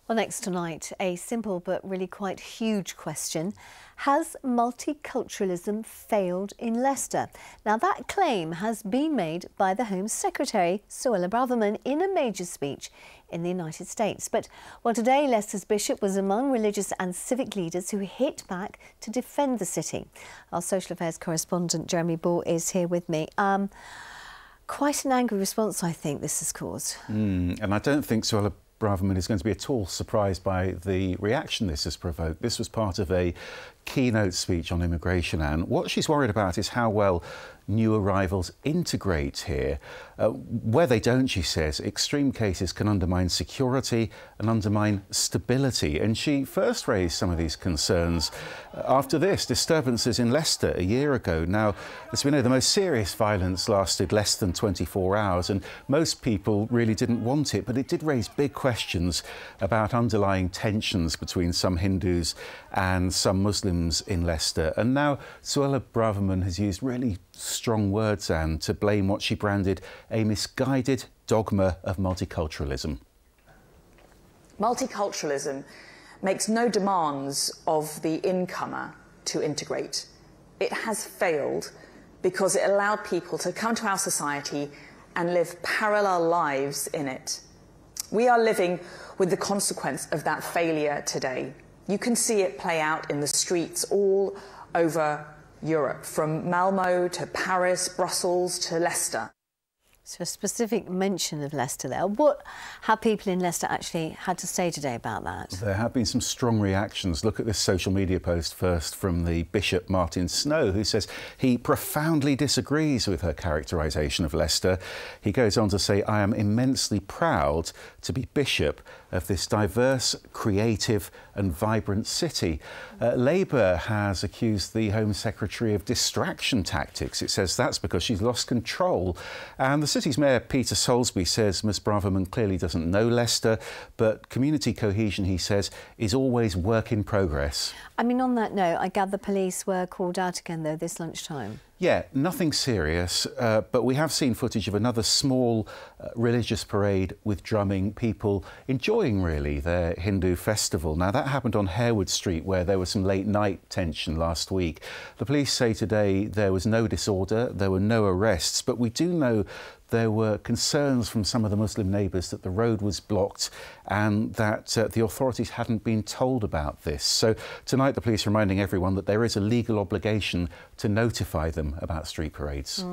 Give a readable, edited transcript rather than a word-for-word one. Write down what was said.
Well, next tonight, a simple but really quite huge question. Has multiculturalism failed in Leicester? Now, that claim has been made by the Home Secretary, Suella Braverman, in a major speech in the United States. But, well, today, Leicester's bishop was among religious and civic leaders who hit back to defend the city. Our social affairs correspondent, Jeremy Ball, is here with me. Quite an angry response, I think, this has caused. And I don't think Suella Braverman is going to be at all surprised by the reaction this has provoked. This was part of a keynote speech on immigration, and what she's worried about is how well new arrivals integrate here. Where they don't, she says, extreme cases can undermine security and undermine stability. And she first raised some of these concerns after this disturbances in Leicester a year ago. Now, as we know, the most serious violence lasted less than 24 hours, and most people really didn't want it, but it did raise big questions about underlying tensions between some Hindus and some Muslims in Leicester. And now Suella Braverman has used really strong words, Anne, to blame what she branded a misguided dogma of multiculturalism. Multiculturalism makes no demands of the incomer to integrate. It has failed because it allowed people to come to our society and live parallel lives in it. We are living with the consequence of that failure today. You can see it play out in the streets all over Europe, from Malmo to Paris, Brussels to Leicester. So a specific mention of Leicester there. What have people in Leicester actually had to say today about that? There have been some strong reactions. Look at this social media post first from the Bishop Martin Snow, who says he profoundly disagrees with her characterisation of Leicester. He goes on to say, "I am immensely proud to be Bishop of this diverse, creative and vibrant city." Labour has accused the Home Secretary of distraction tactics. It says that's because she's lost control. And the city's mayor, Peter Soulsby, says Ms Braverman clearly doesn't know Leicester, but community cohesion, he says, is always work in progress. I mean, on that note, I gather police were called out again, though, this lunchtime. Yeah, nothing serious, but we have seen footage of another small religious parade with drumming, people enjoying, really, their Hindu festival. Now, that happened on Harewood Street, where there was some late-night tension last week. The police say today there was no disorder, there were no arrests, but we do know there were concerns from some of the Muslim neighbours that the road was blocked and that the authorities hadn't been told about this. So tonight the police are reminding everyone that there is a legal obligation to notify them about street parades.